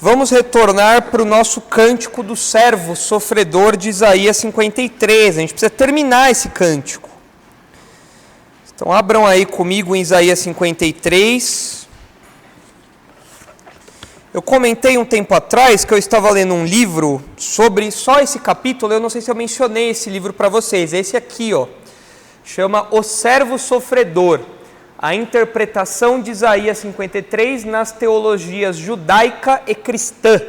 Vamos retornar para o nosso cântico do servo sofredor de Isaías 53. A gente precisa terminar esse cântico. Então abram aí comigo em Isaías 53. Eu comentei um tempo atrás que eu estava lendo um livro sobre só esse capítulo. Eu não sei se eu mencionei esse livro para vocês. Esse aqui, ó, chama O Servo Sofredor. A interpretação de Isaías 53 nas teologias judaica e cristã.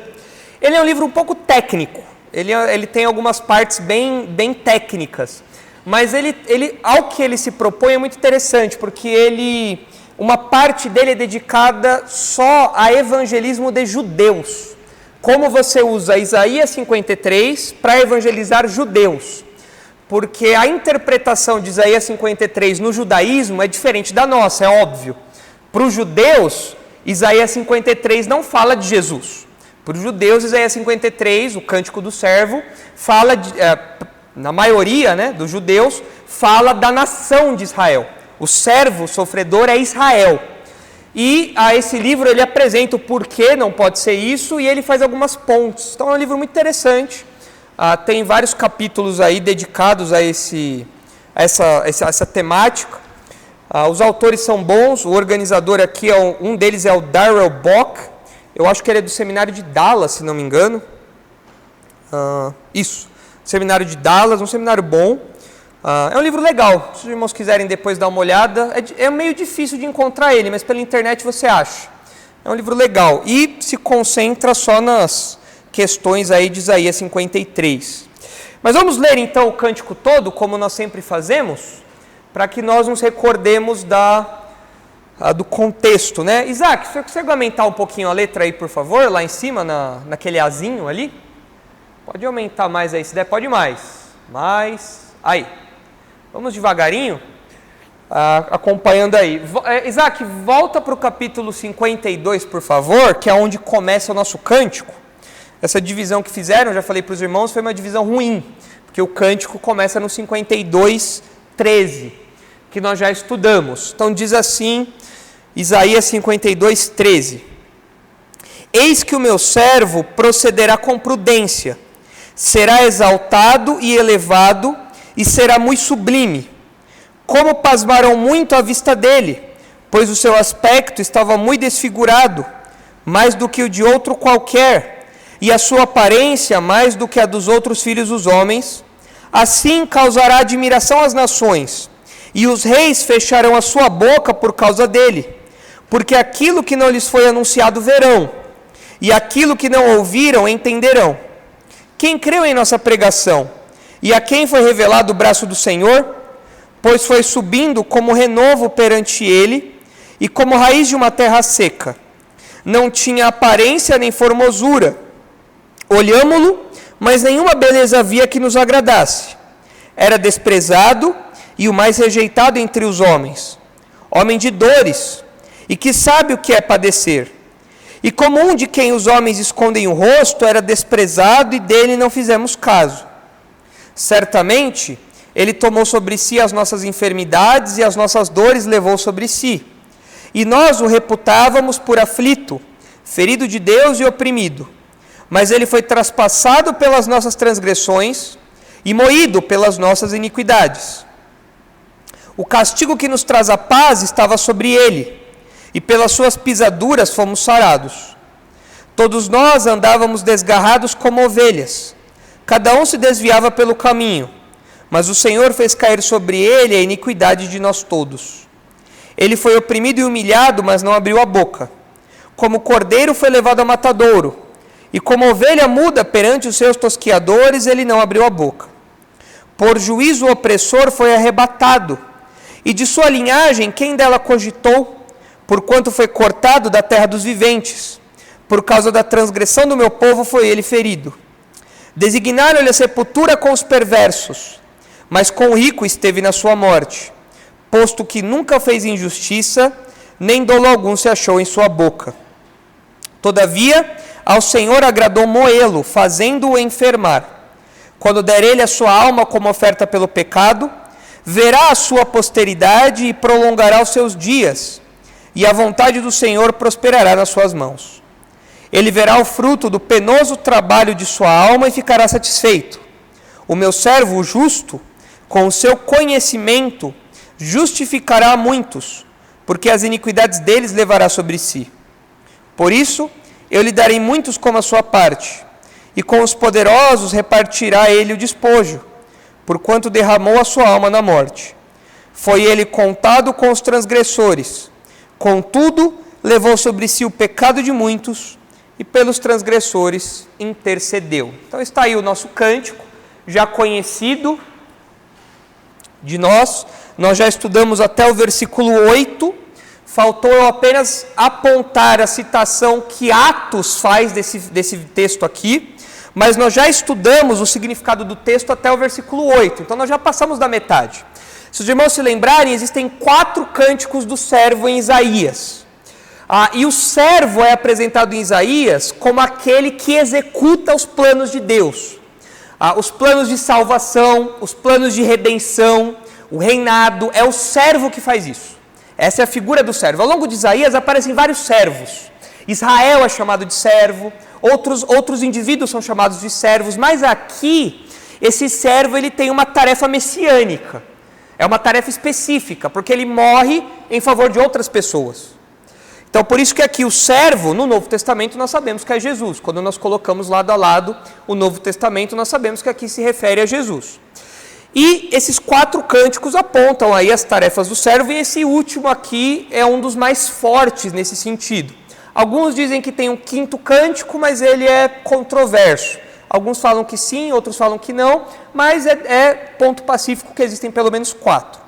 Ele é um livro um pouco técnico, ele tem algumas partes bem técnicas, mas ao que ele se propõe é muito interessante, porque uma parte dele é dedicada só a evangelismo de judeus. Como você usa Isaías 53 para evangelizar judeus. Porque a interpretação de Isaías 53 no judaísmo é diferente da nossa, é óbvio. Para os judeus, Isaías 53 não fala de Jesus. Para os judeus, Isaías 53, o Cântico do Servo, fala, na maioria dos judeus, fala da nação de Israel. O servo sofredor é Israel. E a esse livro ele apresenta o porquê não pode ser isso e ele faz algumas pontes. Então é um livro muito interessante. Tem vários capítulos aí dedicados a essa temática. Os autores são bons, o organizador aqui, um deles é o Darrell Bock, eu acho que ele é do Seminário de Dallas, se não me engano. Seminário de Dallas, um seminário bom. É um livro legal, se os irmãos quiserem depois dar uma olhada. É meio difícil de encontrar ele, mas pela internet você acha. É um livro legal e se concentra só nas questões aí de Isaías 53. Mas vamos ler então o cântico todo, como nós sempre fazemos, para que nós nos recordemos do contexto, né? Isaac, você consegue aumentar um pouquinho a letra aí, por favor, lá em cima, naquele azinho ali? Pode aumentar mais aí, se der, pode mais. Aí. Vamos devagarinho, acompanhando aí. Isaac, volta para o capítulo 52, por favor, que é onde começa o nosso cântico. Essa divisão que fizeram, já falei para os irmãos, foi uma divisão ruim, porque o cântico começa no 52:13, que nós já estudamos. Então diz assim, Isaías 52:13: Eis que o meu servo procederá com prudência, será exaltado e elevado, e será muito sublime. Como pasmaram muito à vista dele, pois o seu aspecto estava muito desfigurado, mais do que o de outro qualquer, e a sua aparência mais do que a dos outros filhos dos homens. Assim causará admiração às nações, e os reis fecharão a sua boca por causa dele, porque aquilo que não lhes foi anunciado verão, e aquilo que não ouviram entenderão. Quem creu em nossa pregação? E a quem foi revelado o braço do Senhor? Pois foi subindo como renovo perante ele, e como raiz de uma terra seca. Não tinha aparência nem formosura. Olhámo-lo, mas nenhuma beleza havia que nos agradasse. Era desprezado e o mais rejeitado entre os homens. Homem de dores, e que sabe o que é padecer. E como um de quem os homens escondem o rosto, era desprezado e dele não fizemos caso. Certamente, ele tomou sobre si as nossas enfermidades e as nossas dores levou sobre si. E nós o reputávamos por aflito, ferido de Deus e oprimido. Mas ele foi traspassado pelas nossas transgressões e moído pelas nossas iniquidades. O castigo que nos traz a paz estava sobre ele, e pelas suas pisaduras fomos sarados. Todos nós andávamos desgarrados como ovelhas, cada um se desviava pelo caminho, mas o Senhor fez cair sobre ele a iniquidade de nós todos. Ele foi oprimido e humilhado, mas não abriu a boca. Como cordeiro foi levado ao matadouro, e como ovelha muda perante os seus tosquiadores, ele não abriu a boca. Por juízo o opressor foi arrebatado, e de sua linhagem quem dela cogitou? Porquanto foi cortado da terra dos viventes. Por causa da transgressão do meu povo foi ele ferido. Designaram-lhe a sepultura com os perversos, mas com o rico esteve na sua morte, posto que nunca fez injustiça, nem dolo algum se achou em sua boca. Todavia, ao Senhor agradou moê-lo, fazendo-o enfermar. Quando der ele a sua alma como oferta pelo pecado, verá a sua posteridade e prolongará os seus dias, e a vontade do Senhor prosperará nas suas mãos. Ele verá o fruto do penoso trabalho de sua alma e ficará satisfeito. O meu servo, o justo, com o seu conhecimento, justificará a muitos, porque as iniquidades deles levará sobre si. Por isso, eu lhe darei muitos como a sua parte, e com os poderosos repartirá ele o despojo, porquanto derramou a sua alma na morte. Foi ele contado com os transgressores, contudo, levou sobre si o pecado de muitos, e pelos transgressores intercedeu. Então está aí o nosso cântico, já conhecido de nós já estudamos até o versículo 8, faltou eu apenas apontar a citação que Atos faz desse texto aqui, mas nós já estudamos o significado do texto até o versículo 8, então nós já passamos da metade. Se os irmãos se lembrarem, existem 4 cânticos do servo em Isaías. E o servo é apresentado em Isaías como aquele que executa os planos de Deus. Os planos de salvação, os planos de redenção, o reinado, é o servo que faz isso. Essa é a figura do servo. Ao longo de Isaías aparecem vários servos. Israel é chamado de servo, outros indivíduos são chamados de servos, mas aqui, esse servo ele tem uma tarefa messiânica. É uma tarefa específica, porque ele morre em favor de outras pessoas. Então, por isso que aqui o servo, no Novo Testamento, nós sabemos que é Jesus. Quando nós colocamos lado a lado o Novo Testamento, nós sabemos que aqui se refere a Jesus. E esses 4 cânticos apontam aí as tarefas do servo, e esse último aqui é um dos mais fortes nesse sentido. Alguns dizem que tem um 5º cântico, mas ele é controverso. Alguns falam que sim, outros falam que não, mas é ponto pacífico que existem pelo menos 4.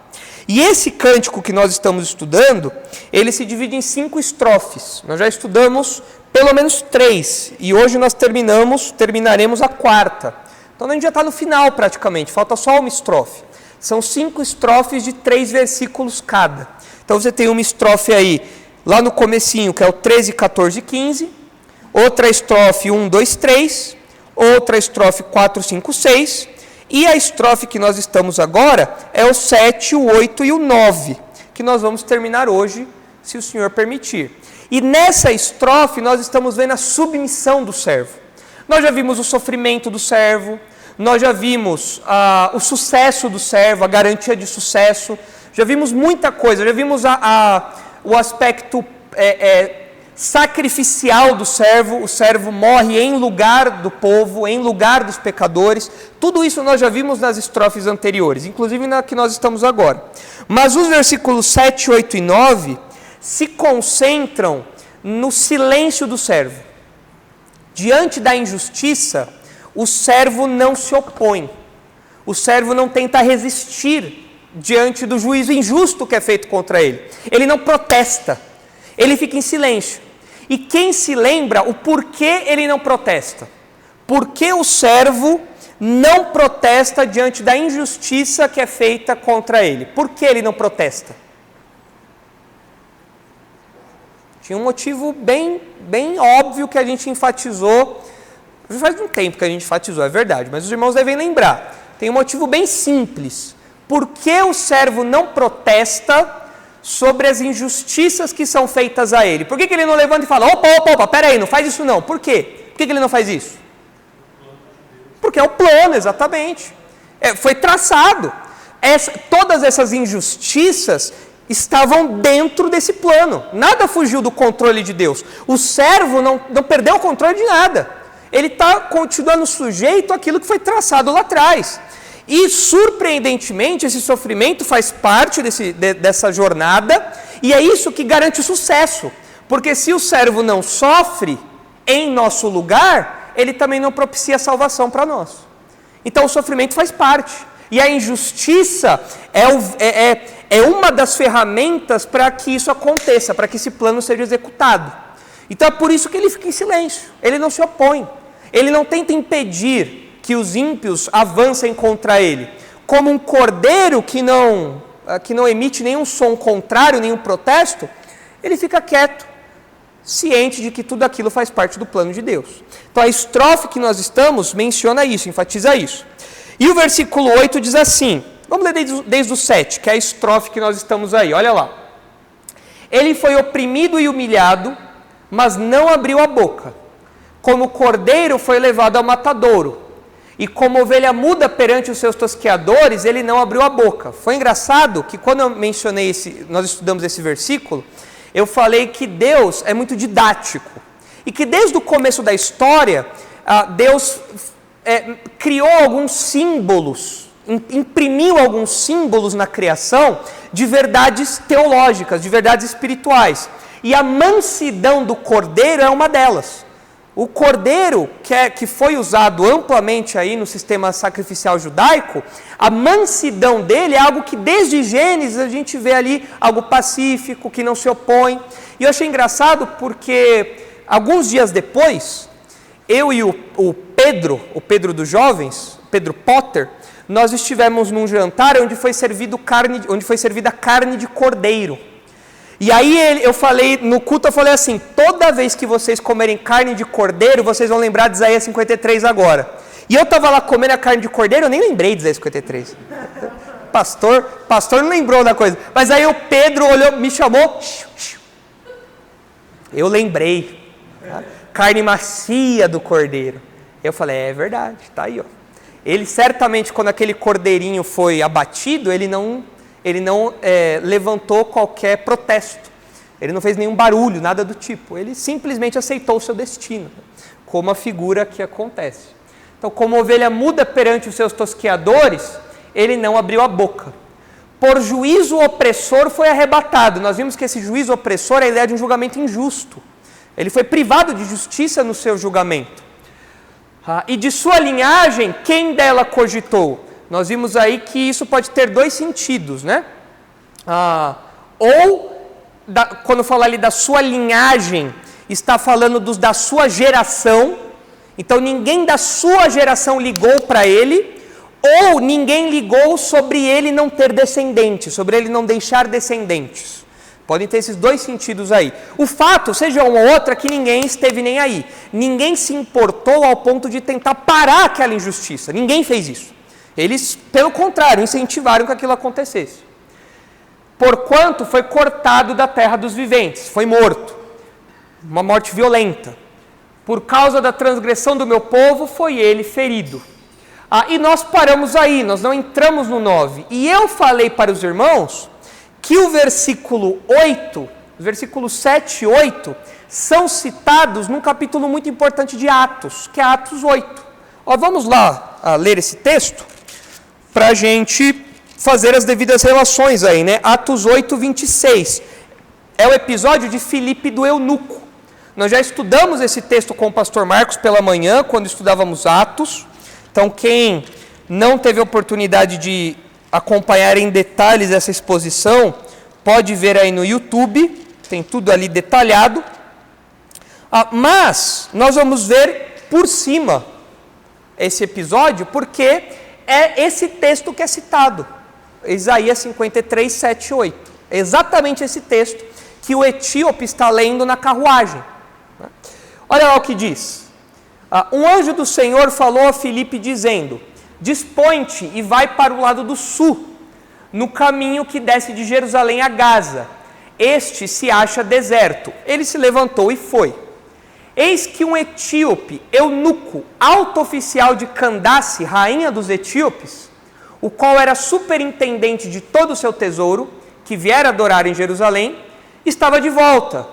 E esse cântico que nós estamos estudando, ele se divide em 5 estrofes. Nós já estudamos pelo menos 3, e hoje nós terminaremos a 4ª. Então a gente já está no final praticamente, falta só uma estrofe. São 5 estrofes de 3 versículos cada. Então você tem uma estrofe aí, lá no comecinho, que é o 13, 14 e 15. Outra estrofe 1, 2, 3. Outra estrofe 4, 5, 6. E a estrofe que nós estamos agora é o 7, o 8 e o 9, que nós vamos terminar hoje, se o Senhor permitir. E nessa estrofe nós estamos vendo a submissão do servo. Nós já vimos o sofrimento do servo, nós já vimos o sucesso do servo, a garantia de sucesso, já vimos muita coisa, já vimos o aspecto sacrificial do servo, o servo morre em lugar do povo, em lugar dos pecadores. Tudo isso nós já vimos nas estrofes anteriores, inclusive na que nós estamos agora. Mas os versículos 7, 8 e 9 se concentram no silêncio do servo. Diante da injustiça, o servo não se opõe, o servo não tenta resistir diante do juízo injusto que é feito contra ele. Ele não protesta, ele fica em silêncio. E quem se lembra o porquê ele não protesta? Por que o servo não protesta diante da injustiça que é feita contra ele? Por que ele não protesta? Tinha um motivo bem óbvio que a gente enfatizou. Já faz um tempo que a gente enfatizou, é verdade, mas os irmãos devem lembrar. Tem um motivo bem simples. Por que o servo não protesta sobre as injustiças que são feitas a ele? Por que ele não levanta e fala, opa, peraí, não faz isso não. Por quê? Por que ele não faz isso? Porque é o plano, exatamente. Foi traçado. Todas essas injustiças estavam dentro desse plano. Nada fugiu do controle de Deus. O servo não perdeu o controle de nada. Ele está continuando sujeito àquilo que foi traçado lá atrás. E, surpreendentemente, esse sofrimento faz parte dessa jornada, e é isso que garante o sucesso. Porque se o servo não sofre em nosso lugar, ele também não propicia salvação para nós. Então o sofrimento faz parte. E a injustiça é uma das ferramentas para que isso aconteça, para que esse plano seja executado. Então é por isso que ele fica em silêncio, ele não se opõe, ele não tenta impedir que os ímpios avancem contra ele. Como um cordeiro que não emite nenhum som contrário, nenhum protesto, ele fica quieto, ciente de que tudo aquilo faz parte do plano de Deus. Então a estrofe que nós estamos menciona isso, enfatiza isso. E o versículo 8 diz assim, vamos ler desde o 7, que é a estrofe que nós estamos aí, olha lá. Ele foi oprimido e humilhado, mas não abriu a boca. como o cordeiro foi levado ao matadouro, e como ovelha muda perante os seus tosqueadores, ele não abriu a boca. Foi engraçado que quando eu mencionei nós estudamos esse versículo, eu falei que Deus é muito didático, e que desde o começo da história, Deus criou alguns símbolos, imprimiu alguns símbolos na criação de verdades teológicas, de verdades espirituais. E a mansidão do cordeiro é uma delas. O cordeiro, que foi usado amplamente aí no sistema sacrificial judaico, a mansidão dele é algo que desde Gênesis a gente vê ali algo pacífico, que não se opõe. E eu achei engraçado porque alguns dias depois, eu e o Pedro dos jovens, Pedro Potter, nós estivemos num jantar onde foi servida carne de cordeiro. E aí eu falei, no culto eu falei assim, toda vez que vocês comerem carne de cordeiro, vocês vão lembrar de Isaías 53 agora. E eu estava lá comendo a carne de cordeiro, eu nem lembrei de Isaías 53. Pastor não lembrou da coisa. Mas aí o Pedro olhou, me chamou, eu lembrei. Carne macia do cordeiro. Eu falei, é verdade, tá aí, ó. Ele certamente, quando aquele cordeirinho foi abatido, ele não levantou qualquer protesto. Ele não fez nenhum barulho, nada do tipo. Ele simplesmente aceitou o seu destino, como a figura que acontece. Então, como ovelha muda perante os seus tosqueadores, ele não abriu a boca. Por juízo opressor foi arrebatado. Nós vimos que esse juízo opressor é a ideia de um julgamento injusto. Ele foi privado de justiça no seu julgamento. E de sua linhagem, quem dela cogitou? Nós vimos aí que isso pode ter dois sentidos, né? Quando fala ali da sua linhagem, está falando da sua geração. Então ninguém da sua geração ligou para ele, ou ninguém ligou sobre ele não ter descendentes, sobre ele não deixar descendentes. Podem ter esses dois sentidos aí. O fato, seja um ou outro, é que ninguém esteve nem aí. Ninguém se importou ao ponto de tentar parar aquela injustiça. Ninguém fez isso. Eles, pelo contrário, incentivaram que aquilo acontecesse. Porquanto foi cortado da terra dos viventes, foi morto. Uma morte violenta. Por causa da transgressão do meu povo, foi ele ferido. E nós paramos aí, nós não entramos no 9. E eu falei para os irmãos que o versículo 8, os versículos 7 e 8, são citados num capítulo muito importante de Atos, que é Atos 8. Vamos lá ler esse texto, para a gente fazer as devidas relações aí, né? Atos 8, 26. É o episódio de Filipe do eunuco. Nós já estudamos esse texto com o pastor Marcos pela manhã, quando estudávamos Atos. Então, quem não teve a oportunidade de acompanhar em detalhes essa exposição, pode ver aí no YouTube, tem tudo ali detalhado. Mas nós vamos ver por cima esse episódio, porque é esse texto que é citado, Isaías 53, 7 e 8. É exatamente esse texto que o etíope está lendo na carruagem. Olha lá o que diz. Um anjo do Senhor falou a Filipe dizendo: dispõe-te e vai para o lado do sul, no caminho que desce de Jerusalém a Gaza. Este se acha deserto. Ele se levantou e foi. Eis que um etíope, eunuco, alto oficial de Candace, rainha dos etíopes, o qual era superintendente de todo o seu tesouro, que viera adorar em Jerusalém, estava de volta.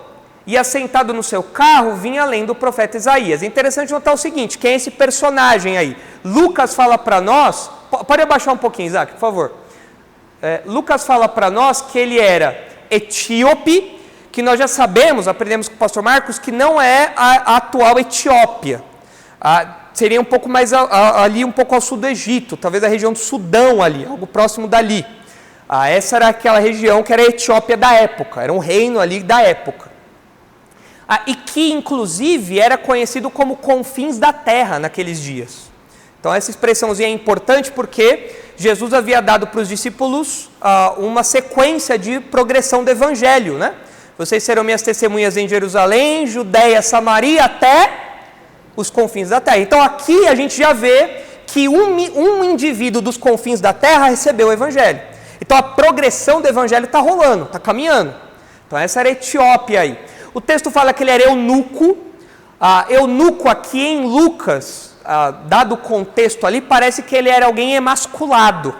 E assentado no seu carro, vinha lendo o profeta Isaías. É interessante notar o seguinte, quem é esse personagem aí? Lucas fala para nós, pode abaixar um pouquinho, Isaac, por favor. Lucas fala para nós que ele era etíope, que nós já sabemos, aprendemos com o pastor Marcos, que não é a atual Etiópia. Seria um pouco mais ali, um pouco ao sul do Egito, talvez a região do Sudão ali, algo próximo dali. Essa era aquela região que era a Etiópia da época, era um reino ali da época. E que, inclusive, era conhecido como confins da terra naqueles dias. Então, essa expressãozinha é importante porque Jesus havia dado para os discípulos uma sequência de progressão do evangelho, né? Vocês serão minhas testemunhas em Jerusalém, Judeia, Samaria, até os confins da terra. Então, aqui a gente já vê que um indivíduo dos confins da terra recebeu o evangelho. Então, a progressão do evangelho está rolando, está caminhando. Então, essa era a Etiópia aí. O texto fala que ele era eunuco, Eunuco aqui em Lucas, dado o contexto ali, parece que ele era alguém emasculado,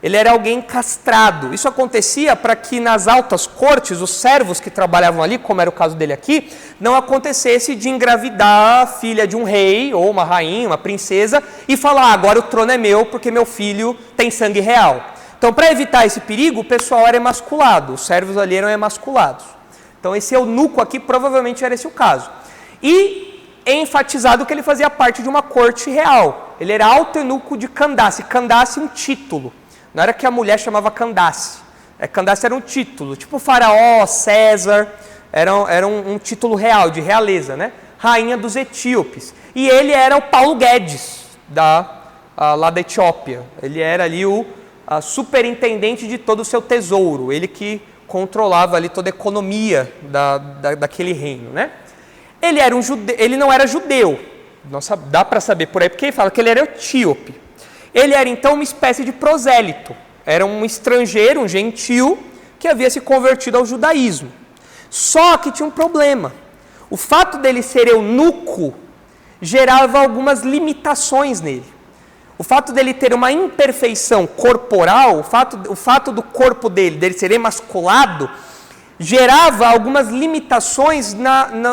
ele era alguém castrado. Isso acontecia para que nas altas cortes, os servos que trabalhavam ali, como era o caso dele aqui, não acontecesse de engravidar a filha de um rei, ou uma rainha, uma princesa, e falar, agora o trono é meu porque meu filho tem sangue real. Então, para evitar esse perigo, o pessoal era emasculado, os servos ali eram emasculados. Então, esse eunuco aqui provavelmente era esse o caso. E é enfatizado que ele fazia parte de uma corte real. Ele era alto eunuco de Candace. Candace, um título. Não era que a mulher chamava Candace. Candace era um título, tipo Faraó, César, era um título real, de realeza, né? Rainha dos etíopes. E ele era o Paulo Guedes, lá da Etiópia. Ele era ali o superintendente de todo o seu tesouro. Ele que controlava ali toda a economia daquele reino, né? Ele não era judeu, dá para saber por aí, porque ele fala que ele era etíope. Ele era então uma espécie de prosélito, era um estrangeiro, um gentil, que havia se convertido ao judaísmo. Só que tinha um problema, o fato dele ser eunuco gerava algumas limitações nele. O fato dele ter uma imperfeição corporal, o fato do corpo dele ser emasculado, gerava algumas limitações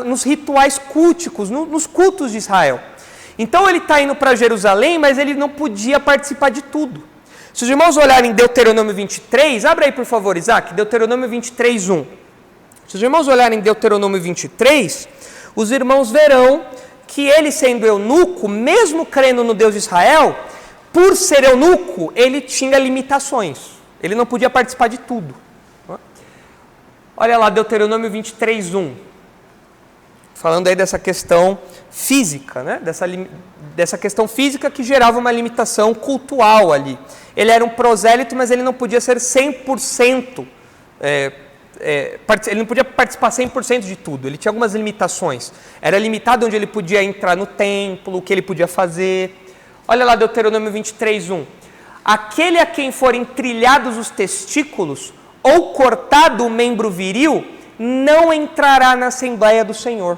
nos rituais culticos, nos cultos de Israel. Então ele está indo para Jerusalém, mas ele não podia participar de tudo. Se os irmãos olharem Deuteronômio 23, abre aí por favor, Isaac, Deuteronômio 23, 1. Se os irmãos olharem Deuteronômio 23, os irmãos verão que ele sendo eunuco, mesmo crendo no Deus de Israel, por ser eunuco, ele tinha limitações. Ele não podia participar de tudo. Olha lá, Deuteronômio 23, 1. Falando aí dessa questão física, né? Dessa questão física que gerava uma limitação cultural ali. Ele era um prosélito, mas ele não podia ser 100%, ele não podia participar 100% de tudo. Ele tinha algumas limitações. Era limitado onde ele podia entrar no templo, o que ele podia fazer. Olha lá, Deuteronômio 23, 1. Aquele a quem forem trilhados os testículos, ou cortado o membro viril, não entrará na Assembleia do Senhor.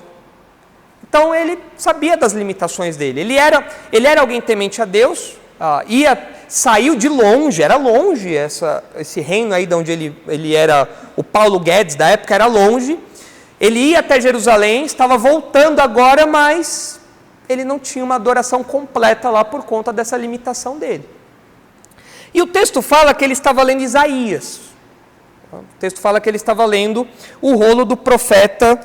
Então ele sabia das limitações dele. Ele era alguém temente a Deus, saiu de longe, era longe esse reino aí de onde ele era, o Paulo Guedes da época era longe. Ele ia até Jerusalém, estava voltando agora, mas ele não tinha uma adoração completa lá por conta dessa limitação dele. E o texto fala que ele estava lendo Isaías. O texto fala que ele estava lendo o rolo do profeta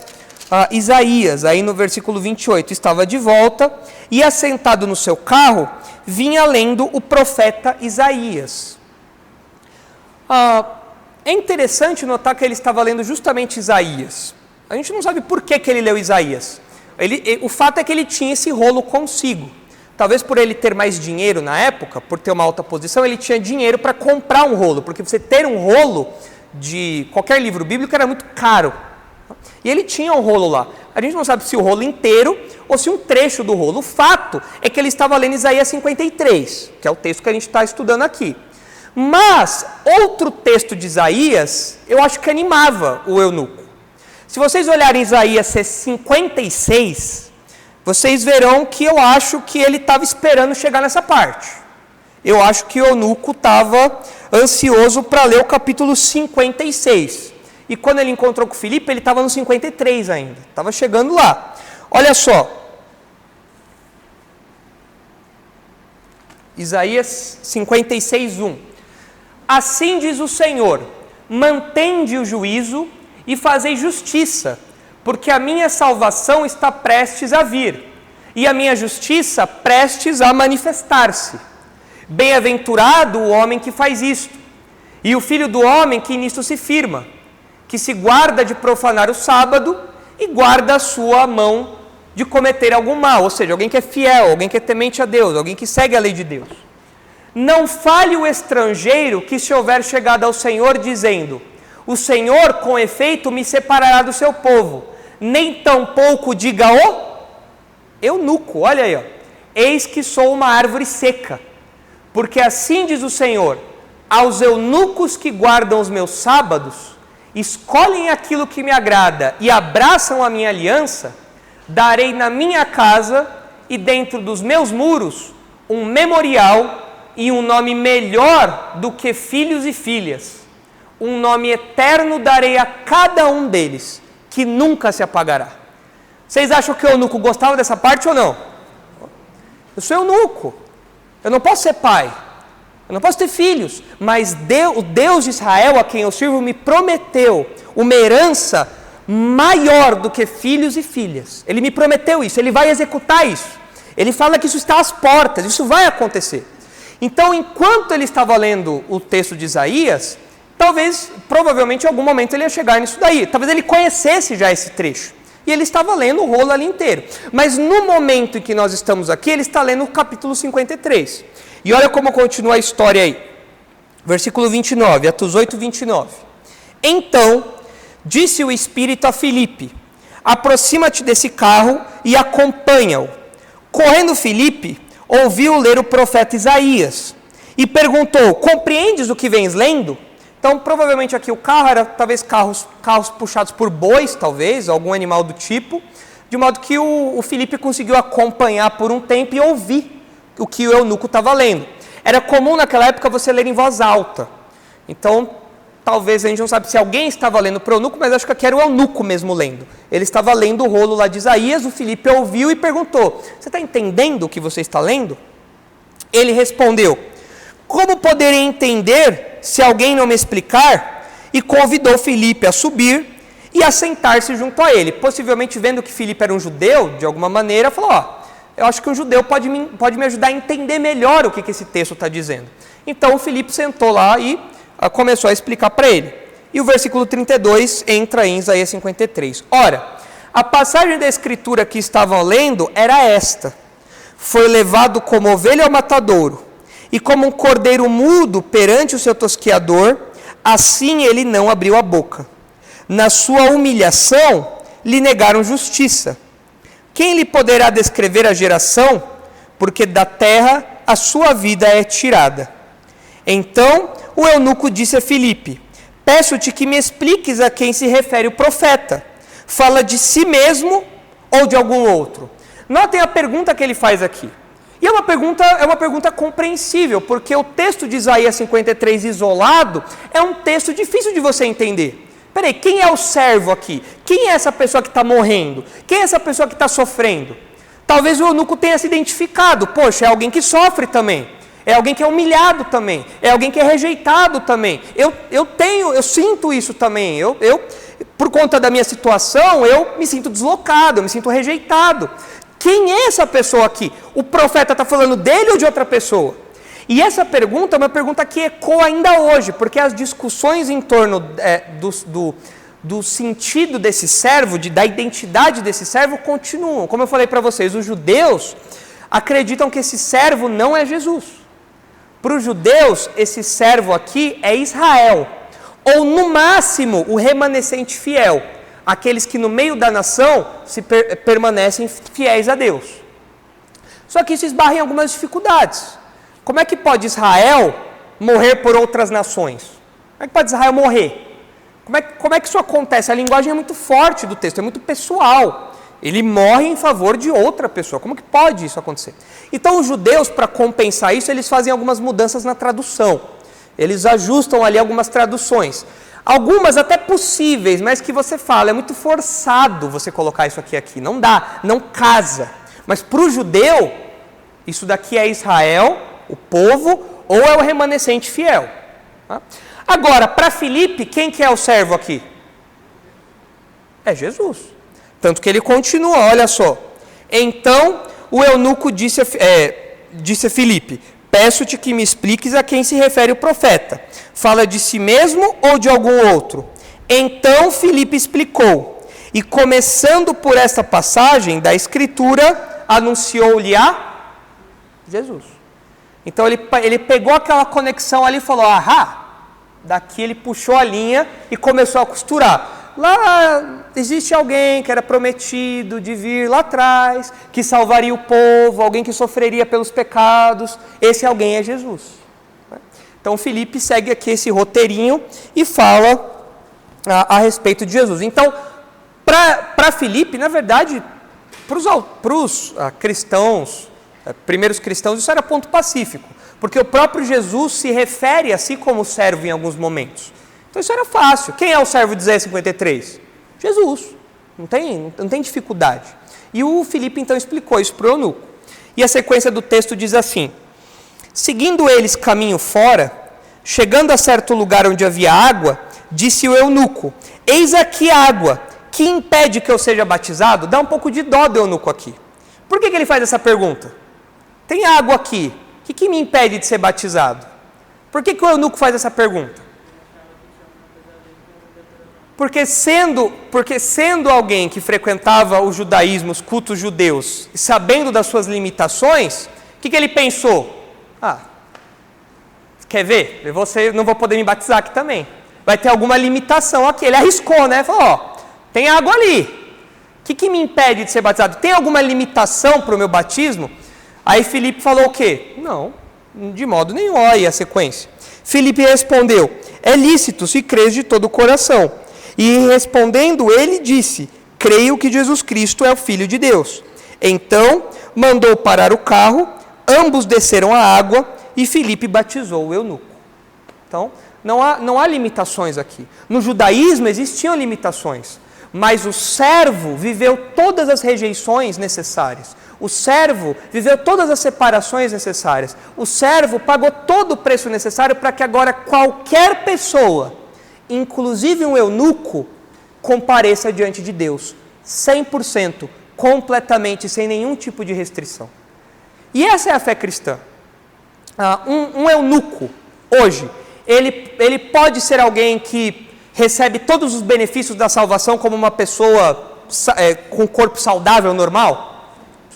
Isaías. Aí no versículo 28, estava de volta e assentado no seu carro, vinha lendo o profeta Isaías. É interessante notar que ele estava lendo justamente Isaías. A gente não sabe por que ele leu Isaías. O fato é que ele tinha esse rolo consigo. Talvez por ele ter mais dinheiro na época, por ter uma alta posição, ele tinha dinheiro para comprar um rolo, porque você ter um rolo de qualquer livro bíblico era muito caro. E ele tinha um rolo lá. A gente não sabe se o rolo inteiro ou se um trecho do rolo. O fato é que ele estava lendo Isaías 53, que é o texto que a gente está estudando aqui. Mas outro texto de Isaías, eu acho que animava o eunuco. Se vocês olharem Isaías 56, vocês verão que eu acho que ele estava esperando chegar nessa parte. Eu acho que o eunuco estava ansioso para ler o capítulo 56. E quando ele encontrou com Filipe, ele estava no 53 ainda. Estava chegando lá. Olha só. Isaías 56, 1. Assim diz o Senhor, mantende o juízo e fazei justiça, porque a minha salvação está prestes a vir, e a minha justiça prestes a manifestar-se. Bem-aventurado o homem que faz isto, e o filho do homem que nisto se firma, que se guarda de profanar o sábado e guarda a sua mão de cometer algum mal, ou seja, alguém que é fiel, alguém que é temente a Deus, alguém que segue a lei de Deus. Não fale o estrangeiro que se houver chegado ao Senhor dizendo, o Senhor com efeito me separará do seu povo, nem tampouco diga o eunuco, olha aí, eis que sou uma árvore seca, porque assim diz o Senhor, aos eunucos que guardam os meus sábados, escolhem aquilo que me agrada e abraçam a minha aliança, darei na minha casa e dentro dos meus muros um memorial e um nome melhor do que filhos e filhas. Um nome eterno darei a cada um deles, que nunca se apagará. Vocês acham que o eunuco gostava dessa parte ou não? Eu sou eunuco, eu não posso ser pai, eu não posso ter filhos, mas o Deus de Israel, a quem eu sirvo, me prometeu uma herança maior do que filhos e filhas. Ele me prometeu isso, ele vai executar isso. Ele fala que isso está às portas, isso vai acontecer. Então, enquanto ele estava lendo o texto de Isaías, provavelmente em algum momento ele ia chegar nisso daí. Talvez ele conhecesse já esse trecho. E ele estava lendo o rolo ali inteiro. Mas no momento em que nós estamos aqui, ele está lendo o capítulo 53. E olha como continua a história aí. Versículo 29, Atos 8, 29. Então, disse o Espírito a Filipe, aproxima-te desse carro e acompanha-o. Correndo Filipe, ouviu ler o profeta Isaías e perguntou, compreendes o que vens lendo? Então, provavelmente aqui o carro era talvez carros puxados por bois, talvez, algum animal do tipo, de modo que o Filipe conseguiu acompanhar por um tempo e ouvir o que o eunuco estava lendo. Era comum naquela época você ler em voz alta. Então, talvez a gente não sabe se alguém estava lendo para o eunuco, mas acho que aqui era o eunuco mesmo lendo. Ele estava lendo o rolo lá de Isaías, o Filipe ouviu e perguntou, você está entendendo o que você está lendo? Ele respondeu, como poderei entender se alguém não me explicar? E convidou Filipe a subir e a sentar-se junto a ele. Possivelmente vendo que Filipe era um judeu, de alguma maneira, falou, eu acho que um judeu pode me ajudar a entender melhor o que esse texto está dizendo. Então o Filipe sentou lá e começou a explicar para ele. E o versículo 32 entra em Isaías 53. Ora, a passagem da escritura que estavam lendo era esta. Foi levado como ovelha ao matadouro, e como um cordeiro mudo perante o seu tosqueador, assim ele não abriu a boca. Na sua humilhação, lhe negaram justiça. Quem lhe poderá descrever a geração? Porque da terra a sua vida é tirada. Então o eunuco disse a Filipe, peço-te que me expliques a quem se refere o profeta. Fala de si mesmo ou de algum outro? Notem a pergunta que ele faz aqui. E é uma pergunta compreensível, porque o texto de Isaías 53 isolado é um texto difícil de você entender. Peraí, quem é o servo aqui? Quem é essa pessoa que está morrendo? Quem é essa pessoa que está sofrendo? Talvez o eunuco tenha se identificado. Poxa, é alguém que sofre também. É alguém que é humilhado também. É alguém que é rejeitado também. Eu sinto isso também. Por conta da minha situação, eu me sinto deslocado, eu me sinto rejeitado. Quem é essa pessoa aqui? O profeta está falando dele ou de outra pessoa? E essa pergunta é uma pergunta que ecoa ainda hoje, porque as discussões em torno do sentido desse servo, da identidade desse servo, continuam. Como eu falei para vocês, os judeus acreditam que esse servo não é Jesus. Para os judeus, esse servo aqui é Israel, ou no máximo o remanescente fiel. Aqueles que no meio da nação permanecem fiéis a Deus. Só que isso esbarra em algumas dificuldades. Como é que pode Israel morrer por outras nações? Como é que pode Israel morrer? Como é que isso acontece? A linguagem é muito forte do texto, é muito pessoal. Ele morre em favor de outra pessoa. Como que pode isso acontecer? Então os judeus, para compensar isso, eles fazem algumas mudanças na tradução. Eles ajustam ali algumas traduções. Algumas até possíveis, mas que você fala, é muito forçado você colocar isso aqui. Não dá, não casa. Mas para o judeu, isso daqui é Israel, o povo, ou é o remanescente fiel. Tá? Agora, para Filipe, quem que é o servo aqui? É Jesus. Tanto que ele continua, olha só. Então, o eunuco disse a Filipe, peço-te que me expliques a quem se refere o profeta. Fala de si mesmo ou de algum outro? Então Filipe explicou. E começando por esta passagem da Escritura, anunciou-lhe a Jesus. Então ele pegou aquela conexão ali e falou, daqui ele puxou a linha e começou a costurar. Lá existe alguém que era prometido de vir lá atrás, que salvaria o povo, alguém que sofreria pelos pecados. Esse alguém é Jesus. Então Filipe segue aqui esse roteirinho e fala a respeito de Jesus. Então, para Filipe, na verdade, para os cristãos, primeiros cristãos, isso era ponto pacífico, porque o próprio Jesus se refere a si como servo em alguns momentos. Então isso era fácil. Quem é o servo de Isaías 53? Jesus. Não tem dificuldade. E o Filipe então explicou isso para o eunuco. E a sequência do texto diz assim: seguindo eles caminho fora, chegando a certo lugar onde havia água, disse o eunuco: eis aqui água, que impede que eu seja batizado? Dá um pouco de dó do eunuco aqui. Por que ele faz essa pergunta? Tem água aqui, o que me impede de ser batizado? Por que o eunuco faz essa pergunta? Porque sendo alguém que frequentava o judaísmo, os cultos judeus, e sabendo das suas limitações, o que ele pensou? Quer ver? Eu não vou poder me batizar aqui também. Vai ter alguma limitação aqui. Ele arriscou, né? Falou, tem água ali. O que me impede de ser batizado? Tem alguma limitação para o meu batismo? Aí Filipe falou o quê? Não, de modo nenhum. Olha aí a sequência. Filipe respondeu: é lícito se crês de todo o coração. E respondendo ele disse: creio que Jesus Cristo é o Filho de Deus. Então mandou parar o carro, ambos desceram a água e Filipe batizou o eunuco. Então, não há limitações aqui. No judaísmo existiam limitações, mas o servo viveu todas as rejeições necessárias. O servo viveu todas as separações necessárias. O servo pagou todo o preço necessário para que agora qualquer pessoa, inclusive um eunuco, compareça diante de Deus, 100%, completamente, sem nenhum tipo de restrição. E essa é a fé cristã. Um eunuco, hoje, ele pode ser alguém que recebe todos os benefícios da salvação como uma pessoa com corpo saudável, normal?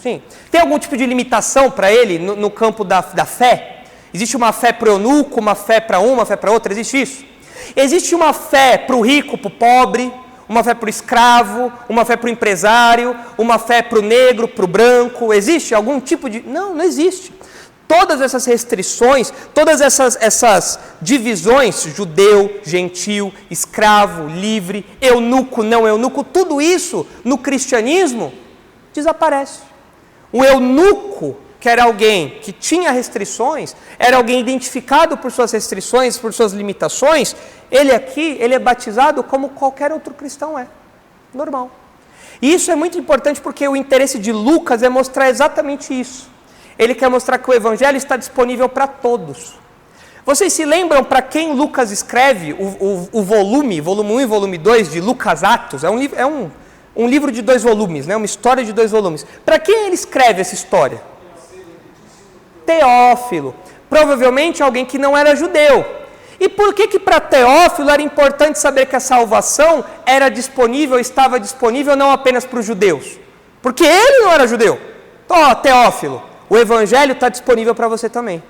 Sim. Tem algum tipo de limitação para ele no campo da fé? Existe uma fé para o eunuco, uma fé para uma fé para outra? Existe isso? Existe uma fé para o rico, para o pobre, uma fé para o escravo, uma fé para o empresário, uma fé para o negro, para o branco? Existe algum tipo de... Não existe. Todas essas restrições, todas essas divisões, judeu, gentil, escravo, livre, eunuco, não eunuco, tudo isso no cristianismo desaparece. O eunuco, que era alguém que tinha restrições, era alguém identificado por suas restrições, por suas limitações, ele é batizado como qualquer outro cristão é, normal. E isso é muito importante porque o interesse de Lucas é mostrar exatamente isso. Ele quer mostrar que o evangelho está disponível para todos. Vocês se lembram para quem Lucas escreve o volume 1 e volume 2 de Lucas Atos? É um livro de 2 volumes, né? Uma história de 2 volumes. Para quem ele escreve essa história? Teófilo. Provavelmente alguém que não era judeu. E por que para Teófilo era importante saber que a salvação estava disponível não apenas para os judeus? Porque ele não era judeu. Então, Teófilo, o evangelho está disponível para você também.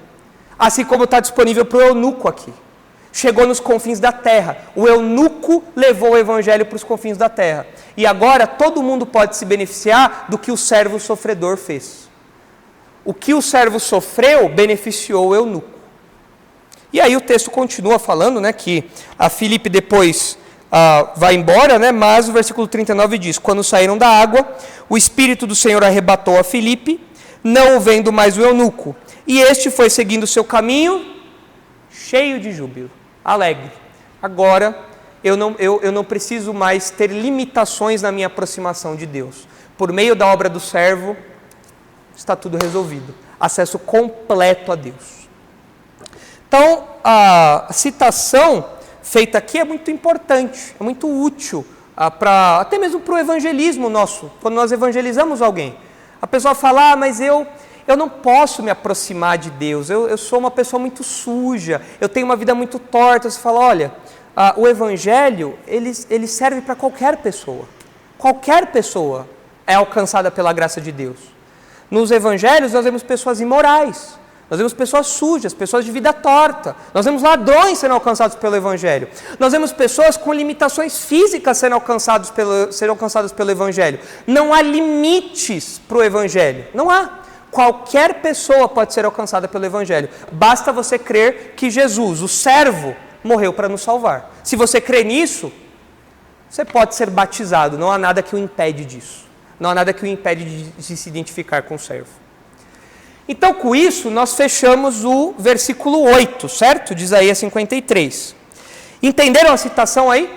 Assim como está disponível para o eunuco aqui. Chegou nos confins da terra. O eunuco levou o evangelho para os confins da terra. E agora todo mundo pode se beneficiar do que o servo sofredor fez. O que o servo sofreu beneficiou o eunuco. E aí o texto continua falando, né, que a Filipe depois vai embora, né, mas o versículo 39 diz: quando saíram da água, o Espírito do Senhor arrebatou a Filipe, não o vendo mais o eunuco. E este foi seguindo o seu caminho, cheio de júbilo, alegre. Agora eu não preciso mais ter limitações na minha aproximação de Deus. Por meio da obra do servo, está tudo resolvido. Acesso completo a Deus. Então, a citação feita aqui é muito importante, é muito útil, até mesmo para o evangelismo nosso, quando nós evangelizamos alguém. A pessoa fala, mas eu não posso me aproximar de Deus, eu sou uma pessoa muito suja, eu tenho uma vida muito torta. Você fala, olha, o evangelho, ele serve para qualquer pessoa. Qualquer pessoa é alcançada pela graça de Deus. Nos evangelhos nós vemos pessoas imorais, nós vemos pessoas sujas, pessoas de vida torta, nós vemos ladrões sendo alcançados pelo evangelho, nós vemos pessoas com limitações físicas sendo alcançadas pelo evangelho. Não há limites para o evangelho, não há. Qualquer pessoa pode ser alcançada pelo evangelho, basta você crer que Jesus, o servo, morreu para nos salvar. Se você crê nisso, você pode ser batizado, não há nada que o impede disso. Não há nada que o impede de se identificar com o servo. Então, com isso, nós fechamos o versículo 8, certo? De Isaías 53. Entenderam a citação aí?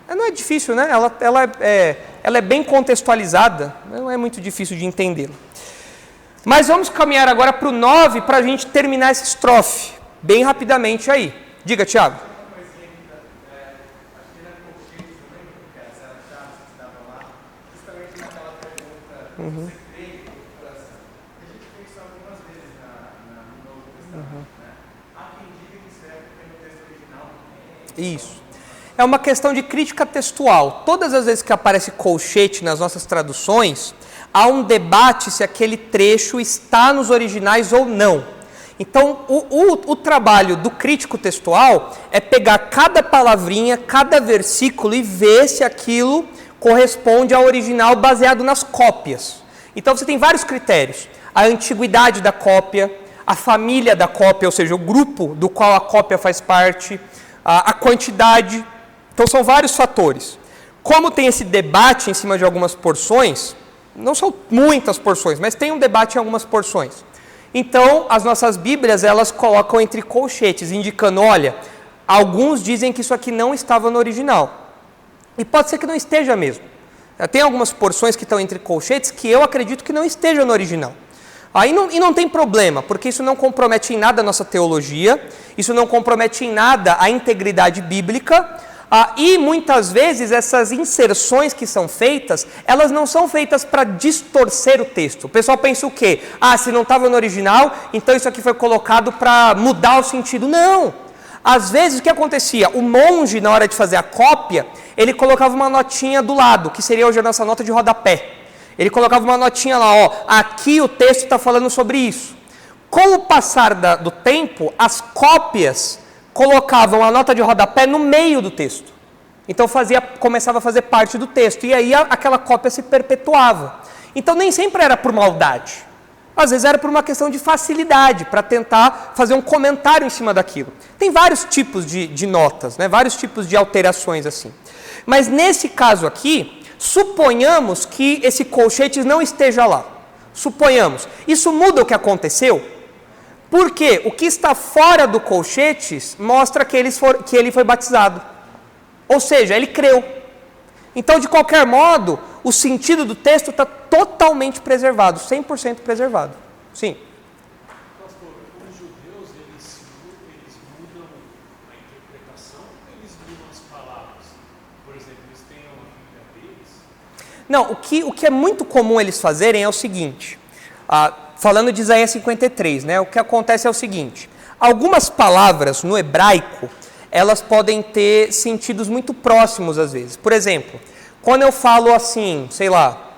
Não é difícil, né? Ela é bem contextualizada, não é muito difícil de entendê-la. Mas vamos caminhar agora para o 9 para a gente terminar essa estrofe, bem rapidamente aí. Diga, Tiago. Uhum. Isso. É uma questão de crítica textual. Todas as vezes que aparece colchete nas nossas traduções, há um debate se aquele trecho está nos originais ou não. Então, o trabalho do crítico textual é pegar cada palavrinha, cada versículo e ver se aquilo corresponde ao original baseado nas cópias. Então, você tem vários critérios. A antiguidade da cópia, a família da cópia, ou seja, o grupo do qual a cópia faz parte, a quantidade. Então, são vários fatores. Como tem esse debate em cima de algumas porções, não são muitas porções, mas tem um debate em algumas porções. Então, as nossas Bíblias, elas colocam entre colchetes, indicando, olha, alguns dizem que isso aqui não estava no original. E pode ser que não esteja mesmo. Tem algumas porções que estão entre colchetes que eu acredito que não estejam no original. Aí não tem problema, porque isso não compromete em nada a nossa teologia, isso não compromete em nada a integridade bíblica, e muitas vezes essas inserções que são feitas, elas não são feitas para distorcer o texto. O pessoal pensa o quê? Se não estava no original, então isso aqui foi colocado para mudar o sentido. Não! Às vezes o que acontecia? O monge, na hora de fazer a cópia, ele colocava uma notinha do lado, que seria hoje a nossa nota de rodapé. Ele colocava uma notinha lá, aqui o texto está falando sobre isso. Com o passar do tempo, as cópias colocavam a nota de rodapé no meio do texto. Então começava a fazer parte do texto, e aí aquela cópia se perpetuava. Então nem sempre era por maldade. Às vezes era por uma questão de facilidade, para tentar fazer um comentário em cima daquilo. Tem vários tipos de notas, né? Vários tipos de alterações assim. Mas nesse caso aqui, suponhamos que esse colchete não esteja lá. Suponhamos. Isso muda o que aconteceu? Porque o que está fora do colchete mostra que ele foi batizado. Ou seja, ele creu. Então, de qualquer modo, o sentido do texto está totalmente preservado, 100% preservado. Sim. Pastor, os judeus, eles mudam a interpretação ou eles mudam as palavras? Por exemplo, eles têm uma Bíblia deles? Não, o que é muito comum eles fazerem é o seguinte, falando de Isaías 53, né, o que acontece é o seguinte, algumas palavras no hebraico, elas podem ter sentidos muito próximos às vezes. Por exemplo, quando eu falo assim, sei lá,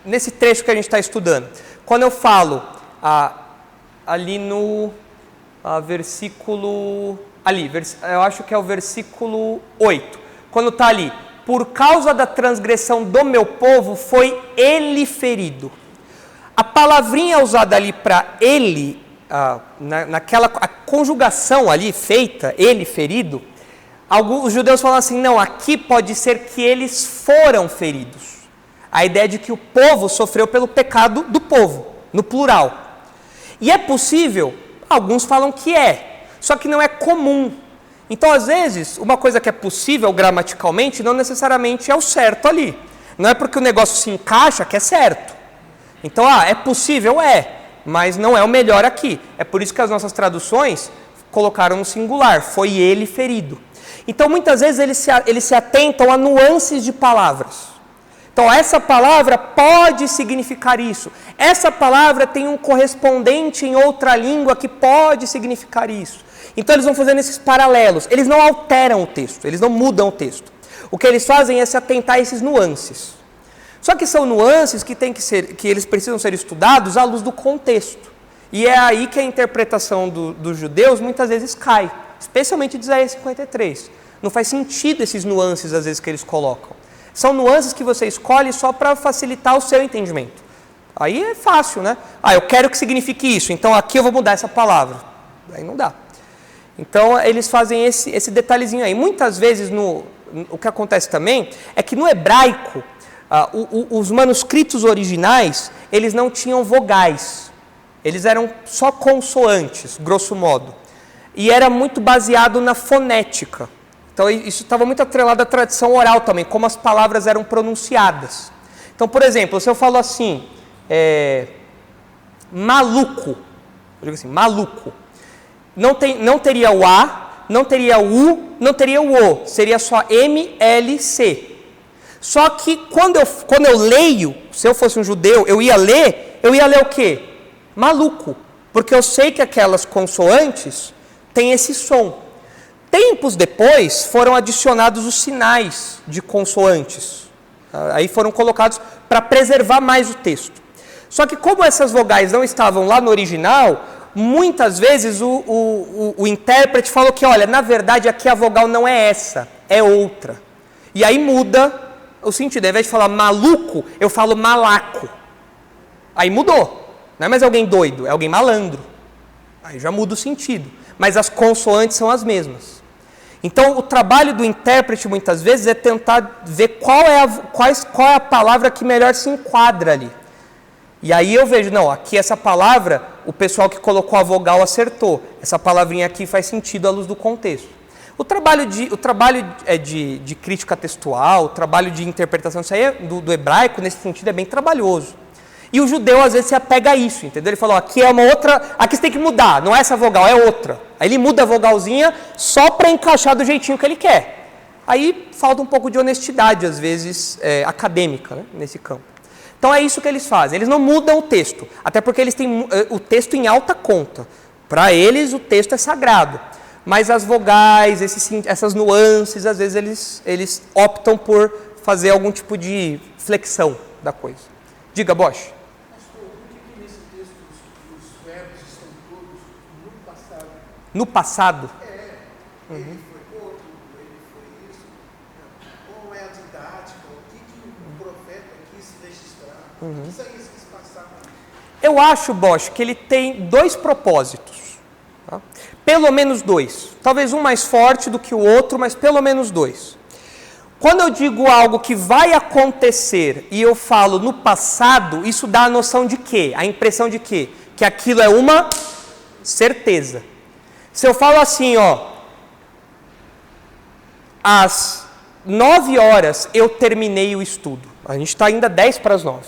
nesse trecho que a gente está estudando, quando eu falo ali no versículo, eu acho que é o versículo 8, quando está ali, por causa da transgressão do meu povo foi ele ferido. A palavrinha usada ali para ele, a conjugação ali feita, ele ferido, os judeus falam assim, não, aqui pode ser que eles foram feridos. A ideia de que o povo sofreu pelo pecado do povo, no plural. E é possível, alguns falam que só que não é comum. Então, às vezes, uma coisa que é possível gramaticalmente, não necessariamente é o certo ali. Não é porque o negócio se encaixa que é certo. Então, é possível? Mas não é o melhor aqui. É por isso que as nossas traduções colocaram no singular, foi ele ferido. Então, muitas vezes, eles se atentam a nuances de palavras. Então, essa palavra pode significar isso. Essa palavra tem um correspondente em outra língua que pode significar isso. Então, eles vão fazendo esses paralelos. Eles não alteram o texto, eles não mudam o texto. O que eles fazem é se atentar a esses nuances. Só que são nuances que eles precisam ser estudados à luz do contexto. E é aí que a interpretação dos judeus muitas vezes cai, especialmente de Isaías 53. Não faz sentido esses nuances às vezes que eles colocam. São nuances que você escolhe só para facilitar o seu entendimento. Aí é fácil, né? Eu quero que signifique isso, então aqui eu vou mudar essa palavra. Aí não dá. Então eles fazem esse detalhezinho aí. Muitas vezes o que acontece também é que no hebraico, Os manuscritos originais, eles não tinham vogais. Eles eram só consoantes, grosso modo. E era muito baseado na fonética. Então, isso estava muito atrelado à tradição oral também, como as palavras eram pronunciadas. Então, por exemplo, se eu falo assim, maluco, eu digo assim, maluco, não teria o A, não teria o U, não teria o O, seria só MLC. Só que quando eu leio, se eu fosse um judeu, eu ia ler o quê? Maluco, porque eu sei que aquelas consoantes têm esse som. Tempos depois foram adicionados os sinais de consoantes. Aí foram colocados para preservar mais o texto. Só que como essas vogais não estavam lá no original, muitas vezes o intérprete falou que, olha, na verdade aqui a vogal não é essa, é outra. E aí muda o sentido. Ao invés de falar maluco, eu falo malaco. Aí mudou. Não é mais alguém doido, é alguém malandro. Aí já muda o sentido. Mas as consoantes são as mesmas. Então, o trabalho do intérprete, muitas vezes, é tentar ver qual é a palavra que melhor se enquadra ali. E aí eu vejo, não, aqui essa palavra, o pessoal que colocou a vogal acertou. Essa palavrinha aqui faz sentido à luz do contexto. O trabalho de crítica textual, o trabalho de interpretação, isso aí do hebraico, nesse sentido, é bem trabalhoso. E o judeu, às vezes, se apega a isso, entendeu? Ele falou, aqui é uma outra, aqui você tem que mudar, não é essa vogal, é outra. Aí ele muda a vogalzinha só para encaixar do jeitinho que ele quer. Aí falta um pouco de honestidade, às vezes, acadêmica, né, nesse campo. Então é isso que eles fazem, eles não mudam o texto, até porque eles têm o texto em alta conta. Para eles, o texto é sagrado. Mas as vogais, essas nuances, às vezes eles optam por fazer algum tipo de flexão da coisa. Diga, Bosch. No passado? Ele foi outro, ele foi isso. Qual é a didática? O que o profeta quis registrar? Isso aí quis passar. Eu acho, Bosch, que ele tem dois propósitos. Tá? Pelo menos dois. Talvez um mais forte do que o outro, mas pelo menos dois. Quando eu digo algo que vai acontecer e eu falo no passado, isso dá a noção de quê? A impressão de quê? Que aquilo é uma certeza. Se eu falo assim, às 9 horas eu terminei o estudo. A gente está ainda 10 para as 9.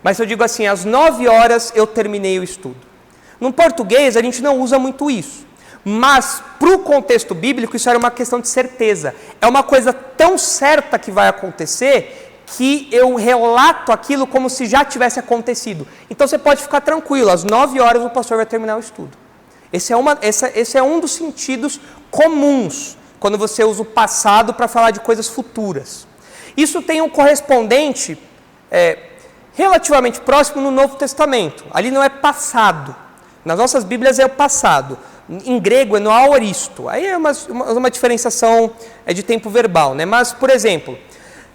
Mas se eu digo assim, às 9 horas eu terminei o estudo. No português a gente não usa muito isso. Mas para o contexto bíblico isso era uma questão de certeza. É uma coisa tão certa que vai acontecer que eu relato aquilo como se já tivesse acontecido. Então você pode ficar tranquilo, às 9 horas o pastor vai terminar o estudo. Esse é um dos sentidos comuns, quando você usa o passado para falar de coisas futuras. Isso tem um correspondente relativamente próximo no Novo Testamento. Ali não é passado. Nas nossas Bíblias é o passado. Em grego é no aoristo. Aí é uma diferenciação de tempo verbal, né? Mas, por exemplo,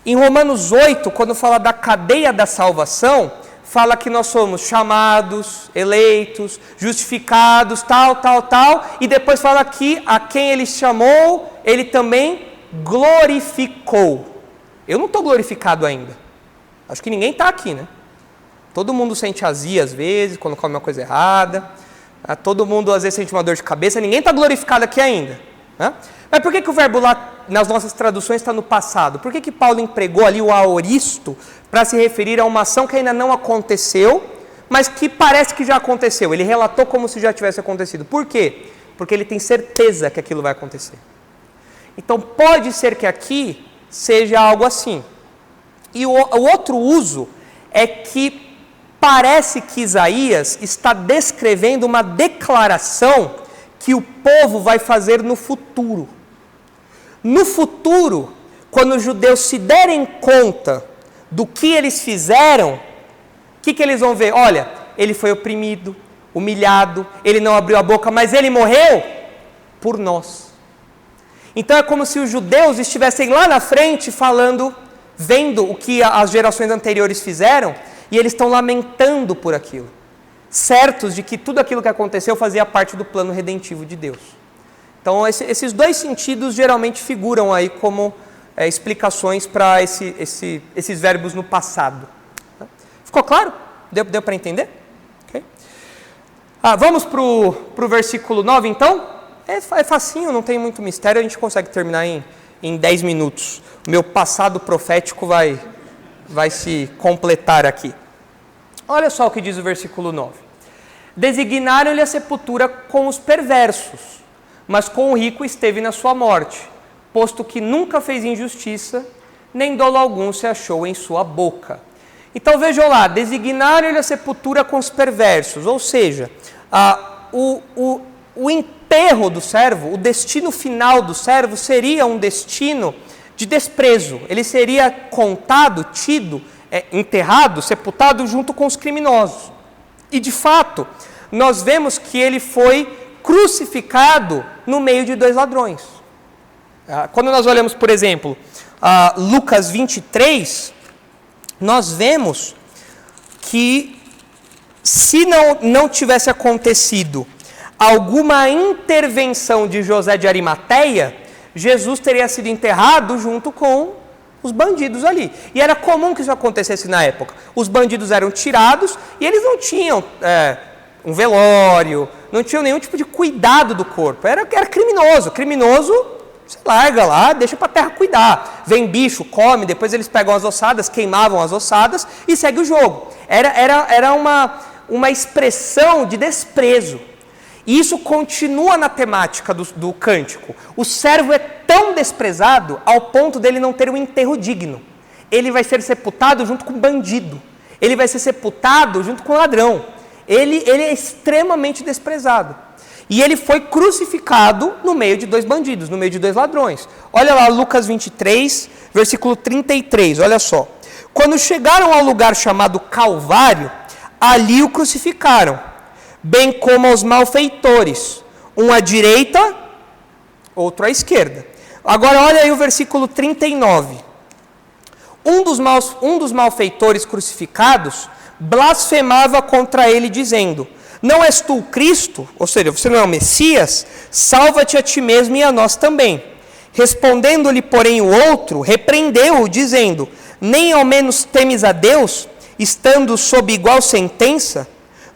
em Romanos 8, quando fala da cadeia da salvação, fala que nós somos chamados, eleitos, justificados, tal, e depois fala que a quem ele chamou, ele também glorificou. Eu não estou glorificado ainda. Acho que ninguém está aqui, né? Todo mundo sente azia às vezes, quando come uma coisa errada. Todo mundo às vezes sente uma dor de cabeça. Ninguém está glorificado aqui ainda, né? Mas por que o verbo lá nas nossas traduções está no passado? Por que Paulo empregou ali o aoristo para se referir a uma ação que ainda não aconteceu, mas que parece que já aconteceu? Ele relatou como se já tivesse acontecido. Por quê? Porque ele tem certeza que aquilo vai acontecer. Então pode ser que aqui seja algo assim. E o outro uso é que parece que Isaías está descrevendo uma declaração que o povo vai fazer no futuro. No futuro, quando os judeus se derem conta do que eles fizeram, o que eles vão ver? Olha, ele foi oprimido, humilhado, ele não abriu a boca, mas ele morreu por nós. Então é como se os judeus estivessem lá na frente falando, vendo o que as gerações anteriores fizeram, e eles estão lamentando por aquilo, certos de que tudo aquilo que aconteceu fazia parte do plano redentivo de Deus. Então esses dois sentidos geralmente figuram aí como explicações para esses verbos no passado. Ficou claro? Deu para entender? Okay. Vamos para o versículo 9, então? É facinho, não tem muito mistério, a gente consegue terminar em 10 minutos. O meu passado profético vai se completar aqui. Olha só o que diz o versículo 9. Designaram-lhe a sepultura com os perversos, mas com o rico esteve na sua morte, posto que nunca fez injustiça, nem dolo algum se achou em sua boca. Então vejam lá, designaram-lhe a sepultura com os perversos, ou seja, o enterro do servo, o destino final do servo seria um destino de desprezo. Ele seria contado, tido, enterrado, sepultado junto com os criminosos. E de fato, nós vemos que ele foi crucificado no meio de 2 ladrões. Quando nós olhamos, por exemplo, Lucas 23, nós vemos que se não tivesse acontecido alguma intervenção de José de Arimateia, Jesus teria sido enterrado junto com os bandidos ali. E era comum que isso acontecesse na época. Os bandidos eram tirados e eles não tinham um velório, não tinham nenhum tipo de cuidado do corpo. Era criminoso. Criminoso, você larga lá, deixa para a terra cuidar. Vem bicho, come, depois eles pegam as ossadas, queimavam as ossadas e segue o jogo. Era uma expressão de desprezo. E isso continua na temática do cântico. O servo é tão desprezado ao ponto dele não ter um enterro digno. Ele vai ser sepultado junto com o bandido. Ele vai ser sepultado junto com o ladrão. Ele é extremamente desprezado. E ele foi crucificado no meio de 2 bandidos, no meio de 2 ladrões. Olha lá, Lucas 23, versículo 33, olha só. Quando chegaram ao lugar chamado Calvário, ali o crucificaram, bem como aos malfeitores, um à direita, outro à esquerda. Agora olha aí o versículo 39. Um dos malfeitores crucificados blasfemava contra ele, dizendo: não és tu o Cristo? Ou seja, você não é o Messias? Salva-te a ti mesmo e a nós também. Respondendo-lhe, porém, o outro, repreendeu-o, dizendo: nem ao menos temes a Deus, estando sob igual sentença?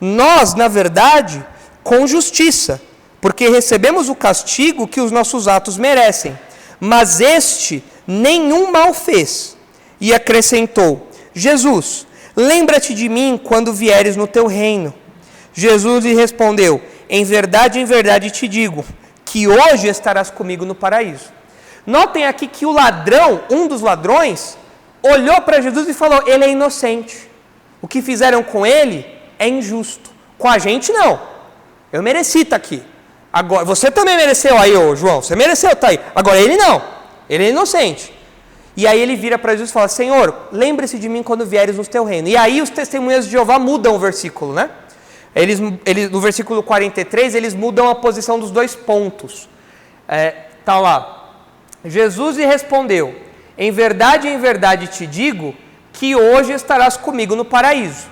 Nós, na verdade, com justiça, porque recebemos o castigo que os nossos atos merecem. Mas este nenhum mal fez. E acrescentou: Jesus, lembra-te de mim quando vieres no teu reino. Jesus lhe respondeu: em verdade te digo, que hoje estarás comigo no paraíso. Notem aqui que o ladrão, um dos ladrões, olhou para Jesus e falou: ele é inocente. O que fizeram com ele é injusto. Com a gente, não. Eu mereci estar aqui. Agora, você também mereceu aí, ô João. Você mereceu estar aí. Agora, ele não. Ele é inocente. E aí ele vira para Jesus e fala: Senhor, lembre-se de mim quando vieres no teu reino. E aí os testemunhas de Jeová mudam o versículo, né? No versículo 43, eles mudam a posição dos 2 pontos. Tá lá. Jesus lhe respondeu: em verdade te digo, que hoje estarás comigo no paraíso.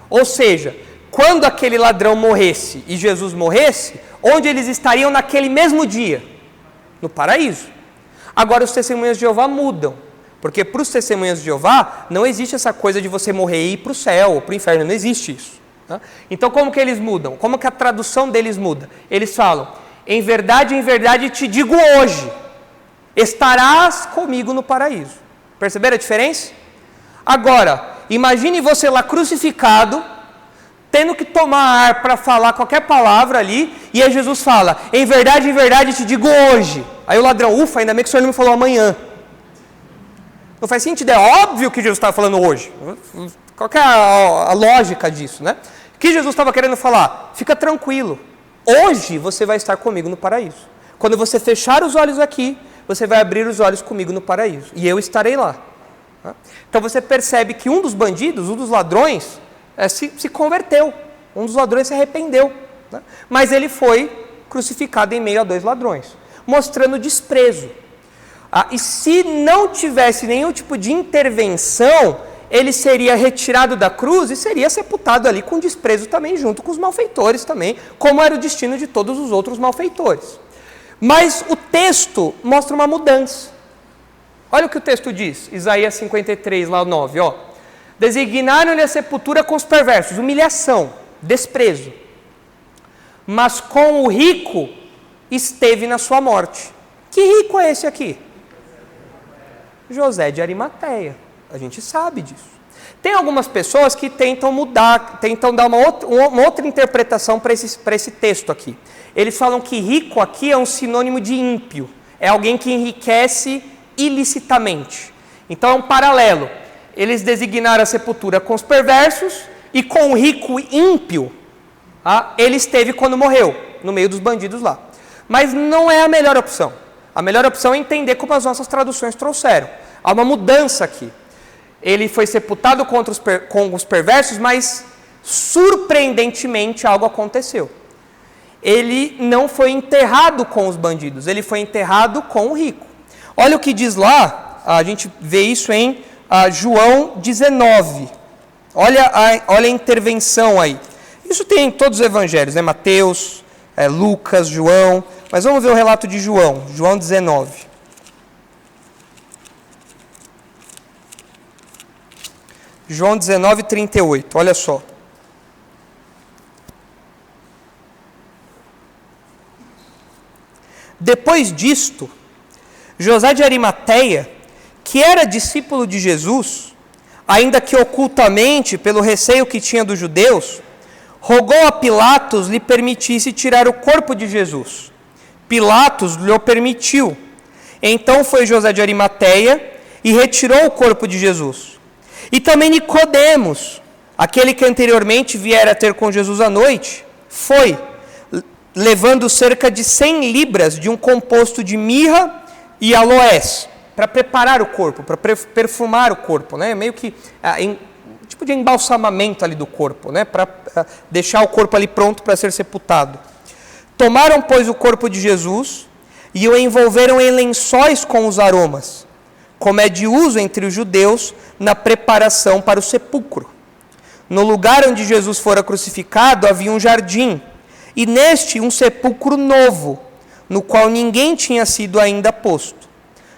Ou seja, quando aquele ladrão morresse e Jesus morresse, onde eles estariam naquele mesmo dia? No paraíso. Agora os testemunhas de Jeová mudam, porque para os testemunhas de Jeová não existe essa coisa de você morrer e ir para o céu ou para o inferno, não existe isso. Tá? Então como que eles mudam? Como que a tradução deles muda? Eles falam: em verdade te digo hoje, estarás comigo no paraíso. Perceberam a diferença? Agora, imagine você lá crucificado, tendo que tomar ar para falar qualquer palavra ali, e aí Jesus fala: em verdade te digo hoje. Aí o ladrão: ufa, ainda bem que o senhor não me falou amanhã. Não faz sentido, é óbvio que Jesus estava falando hoje. Qual que é a lógica disso, né? O que Jesus estava querendo falar? Fica tranquilo, hoje você vai estar comigo no paraíso. Quando você fechar os olhos aqui, você vai abrir os olhos comigo no paraíso, e eu estarei lá. Então você percebe que um dos bandidos, um dos ladrões, se converteu. Um dos ladrões se arrependeu. Né? Mas ele foi crucificado em meio a 2 ladrões, mostrando desprezo. E se não tivesse nenhum tipo de intervenção, ele seria retirado da cruz e seria sepultado ali com desprezo também, junto com os malfeitores também, como era o destino de todos os outros malfeitores. Mas o texto mostra uma mudança. Olha o que o texto diz, Isaías 53, lá o 9, ó. Designaram-lhe a sepultura com os perversos, humilhação, desprezo. Mas com o rico esteve na sua morte. Que rico é esse aqui? José de Arimateia. A gente sabe disso. Tem algumas pessoas que tentam mudar, tentam dar uma outra interpretação para esse texto aqui. Eles falam que rico aqui é um sinônimo de ímpio. É alguém que enriquece ilicitamente. Então é um paralelo. Eles designaram a sepultura com os perversos e com o rico ímpio, ele esteve quando morreu, no meio dos bandidos lá. Mas não é a melhor opção. A melhor opção é entender como as nossas traduções trouxeram. Há uma mudança aqui. Ele foi sepultado com os perversos, mas surpreendentemente algo aconteceu. Ele não foi enterrado com os bandidos, ele foi enterrado com o rico. Olha o que diz lá, a gente vê isso em João 19. Olha a intervenção aí. Isso tem em todos os evangelhos, né? Mateus, Lucas, João. Mas vamos ver o relato de João, João 19. João 19, 38, olha só. Depois disto, José de Arimateia, que era discípulo de Jesus, ainda que ocultamente, pelo receio que tinha dos judeus, rogou a Pilatos lhe permitisse tirar o corpo de Jesus. Pilatos lhe permitiu. Então foi José de Arimateia e retirou o corpo de Jesus. E também Nicodemos, aquele que anteriormente viera ter com Jesus à noite, foi, levando cerca de 100 libras de um composto de mirra e aloés, para preparar o corpo, para perfumar o corpo, né? Meio que tipo de embalsamamento ali do corpo, né? Para deixar o corpo ali pronto para ser sepultado. Tomaram, pois, o corpo de Jesus e o envolveram em lençóis com os aromas, como é de uso entre os judeus na preparação para o sepulcro. No lugar onde Jesus fora crucificado havia um jardim, e neste um sepulcro novo, no qual ninguém tinha sido ainda posto.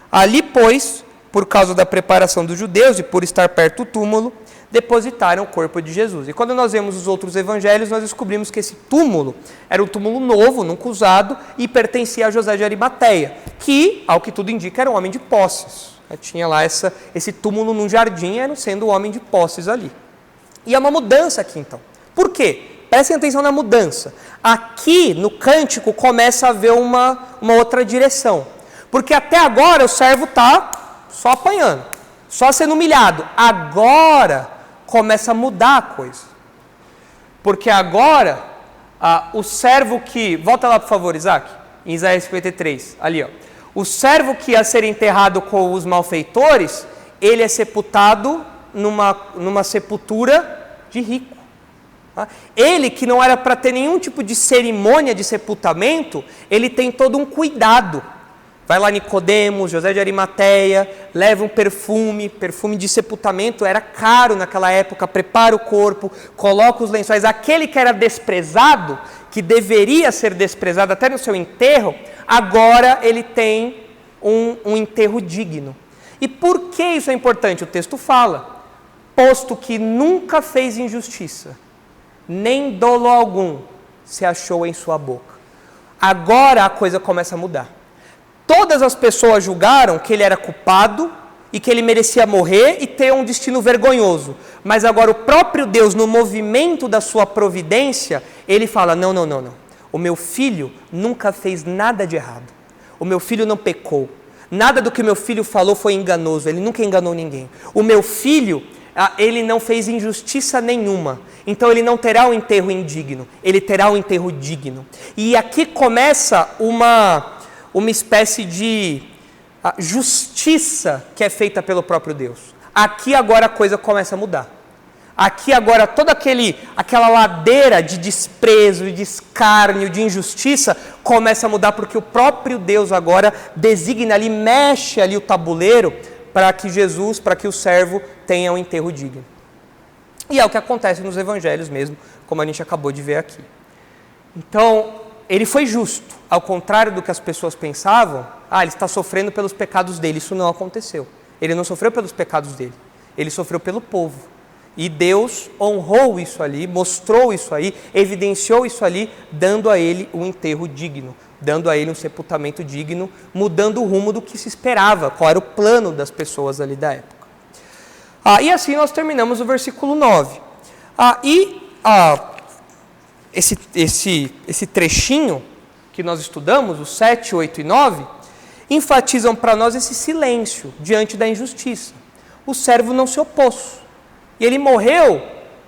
Ali, pois, por causa da preparação dos judeus e por estar perto do túmulo, depositaram o corpo de Jesus. E quando nós vemos os outros evangelhos, nós descobrimos que esse túmulo era um túmulo novo, nunca usado, e pertencia a José de Arimateia, que, ao que tudo indica, era um homem de posses. Tinha lá esse túmulo num jardim, sendo um homem de posses ali. E há uma mudança aqui, então. Por quê? Prestem atenção na mudança. Aqui, no cântico, começa a haver uma outra direção. Porque até agora o servo está só apanhando, só sendo humilhado. Agora começa a mudar a coisa. Porque agora, o servo que... Volta lá, por favor, Isaac, em Isaías 53, ali, ó. O servo que ia ser enterrado com os malfeitores, ele é sepultado numa sepultura de rico. Ele, que não era para ter nenhum tipo de cerimônia de sepultamento, ele tem todo um cuidado. Vai lá Nicodemos, José de Arimateia, leva um perfume de sepultamento, era caro naquela época, prepara o corpo, coloca os lençóis. Aquele que era desprezado, que deveria ser desprezado até no seu enterro, agora ele tem um enterro digno. E por que isso é importante? O texto fala, posto que nunca fez injustiça, nem dolo algum se achou em sua boca. Agora a coisa começa a mudar. Todas as pessoas julgaram que ele era culpado e que ele merecia morrer e ter um destino vergonhoso. Mas agora o próprio Deus, no movimento da sua providência, ele fala, não. O meu filho nunca fez nada de errado. O meu filho não pecou. Nada do que o meu filho falou foi enganoso. Ele nunca enganou ninguém. O meu filho, ele não fez injustiça nenhuma. Então ele não terá um enterro indigno. Ele terá um enterro digno. E aqui começa uma espécie de justiça que é feita pelo próprio Deus. Aqui agora a coisa começa a mudar. Aqui agora toda aquela ladeira de desprezo, de escárnio, de injustiça começa a mudar porque o próprio Deus agora designa ali, mexe ali o tabuleiro para que o servo tenha um enterro digno. E é o que acontece nos evangelhos mesmo, como a gente acabou de ver aqui. Então, ele foi justo, ao contrário do que as pessoas pensavam, ele está sofrendo pelos pecados dele. Isso não aconteceu. Ele não sofreu pelos pecados dele. Ele sofreu pelo povo. E Deus honrou isso ali, mostrou isso aí, evidenciou isso ali, dando a ele um enterro digno, dando a ele um sepultamento digno, mudando o rumo do que se esperava, qual era o plano das pessoas ali da época. E assim nós terminamos o versículo 9. Esse trechinho que nós estudamos, os 7, 8 e 9, enfatizam para nós esse silêncio diante da injustiça. O servo não se opôs. E ele morreu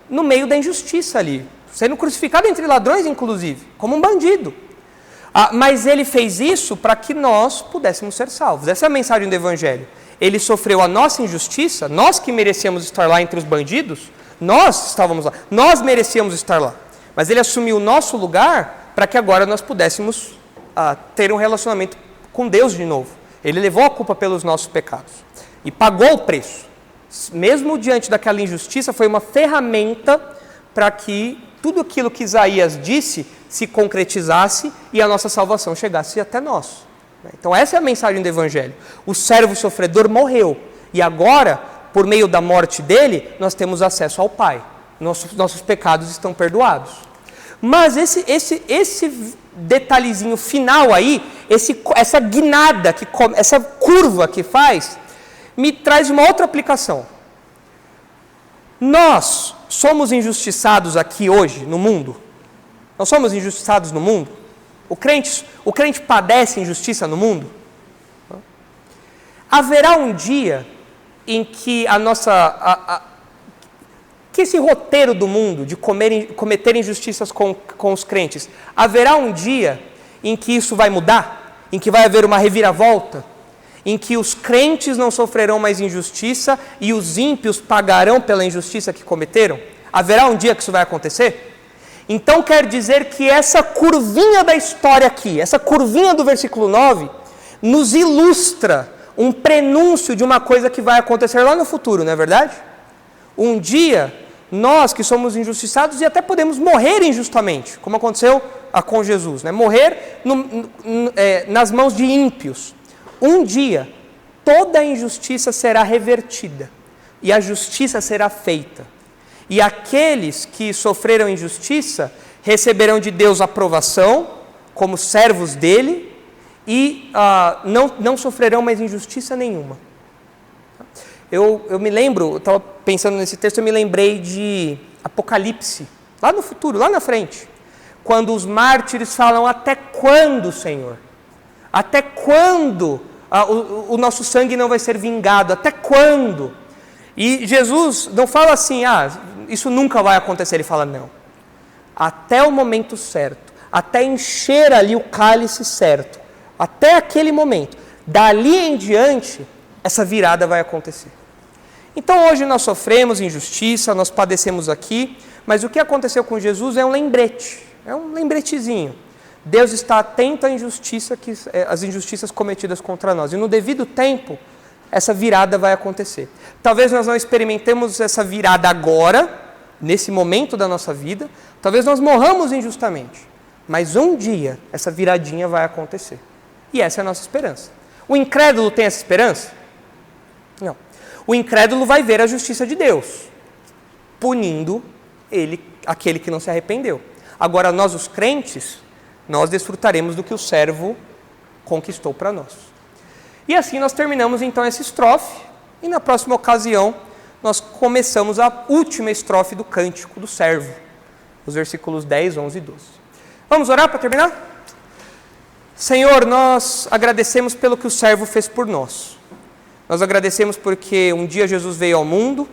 no meio da injustiça ali, sendo crucificado entre ladrões, inclusive, como um bandido. Mas ele fez isso para que nós pudéssemos ser salvos. Essa é a mensagem do Evangelho. Ele sofreu a nossa injustiça, nós que merecíamos estar lá entre os bandidos, nós estávamos lá, nós merecíamos estar lá. Mas ele assumiu o nosso lugar para que agora nós pudéssemos ter um relacionamento com Deus de novo. Ele levou a culpa pelos nossos pecados e pagou o preço. Mesmo diante daquela injustiça, foi uma ferramenta para que tudo aquilo que Isaías disse se concretizasse e a nossa salvação chegasse até nós. Então essa é a mensagem do Evangelho. O servo sofredor morreu e agora, por meio da morte dele, nós temos acesso ao Pai. Nossos pecados estão perdoados. Mas esse detalhezinho final aí, essa guinada, essa curva que faz, me traz uma outra aplicação. Nós somos injustiçados aqui hoje, no mundo? Nós somos injustiçados no mundo? O crente padece injustiça no mundo? Haverá um dia em que que esse roteiro do mundo de cometer injustiças com os crentes, haverá um dia em que isso vai mudar? Em que vai haver uma reviravolta? Em que os crentes não sofrerão mais injustiça e os ímpios pagarão pela injustiça que cometeram? Haverá um dia que isso vai acontecer? Então quer dizer que essa curvinha da história aqui, essa curvinha do versículo 9, nos ilustra um prenúncio de uma coisa que vai acontecer lá no futuro, não é verdade? Um dia, nós que somos injustiçados e até podemos morrer injustamente, como aconteceu com Jesus, né? Morrer nas mãos de ímpios. Um dia, toda a injustiça será revertida e a justiça será feita. E aqueles que sofreram injustiça receberão de Deus aprovação como servos dele e não sofrerão mais injustiça nenhuma. Eu me lembro, eu estava pensando nesse texto, eu me lembrei de Apocalipse, lá no futuro, lá na frente, quando os mártires falam: até quando, Senhor? Até quando o nosso sangue não vai ser vingado? Até quando? E Jesus não fala assim, isso nunca vai acontecer. Ele fala, não. Até o momento certo, até encher ali o cálice certo, até aquele momento, dali em diante, essa virada vai acontecer. Então hoje nós sofremos injustiça, nós padecemos aqui, mas o que aconteceu com Jesus é um lembrete, é um lembretezinho. Deus está atento às injustiças cometidas contra nós. E no devido tempo, essa virada vai acontecer. Talvez nós não experimentemos essa virada agora, nesse momento da nossa vida. Talvez nós morramos injustamente. Mas um dia, essa viradinha vai acontecer. E essa é a nossa esperança. O incrédulo tem essa esperança? Não. O incrédulo vai ver a justiça de Deus, punindo aquele que não se arrependeu. Agora, nós, os crentes, nós desfrutaremos do que o servo conquistou para nós. E assim nós terminamos então essa estrofe, e na próxima ocasião nós começamos a última estrofe do cântico do servo, os versículos 10, 11 e 12. Vamos orar para terminar? Senhor, nós agradecemos pelo que o servo fez por nós. Nós agradecemos porque um dia Jesus veio ao mundo,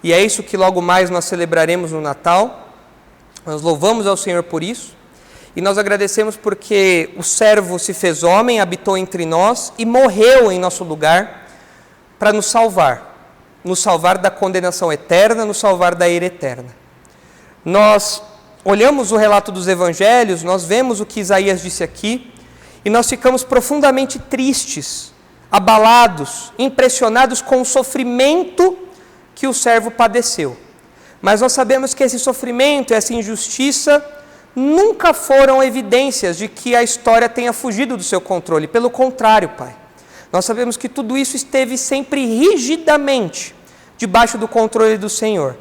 e é isso que logo mais nós celebraremos no Natal. Nós louvamos ao Senhor por isso. E nós agradecemos porque o servo se fez homem, habitou entre nós e morreu em nosso lugar para nos salvar da condenação eterna, nos salvar da ira eterna. Nós olhamos o relato dos evangelhos, nós vemos o que Isaías disse aqui e nós ficamos profundamente tristes, abalados, impressionados com o sofrimento que o servo padeceu. Mas nós sabemos que esse sofrimento, essa injustiça, nunca foram evidências de que a história tenha fugido do seu controle. Pelo contrário, Pai. Nós sabemos que tudo isso esteve sempre rigidamente debaixo do controle do Senhor.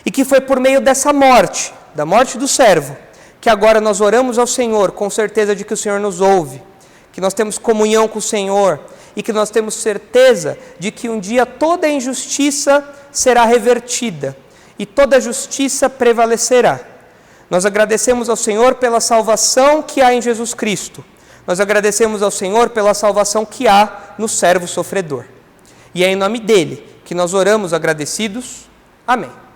E que foi por meio dessa morte, da morte do servo, que agora nós oramos ao Senhor com certeza de que o Senhor nos ouve, que nós temos comunhão com o Senhor e que nós temos certeza de que um dia toda a injustiça será revertida e toda a justiça prevalecerá. Nós agradecemos ao Senhor pela salvação que há em Jesus Cristo. Nós agradecemos ao Senhor pela salvação que há no servo sofredor. E é em nome dele que nós oramos agradecidos. Amém.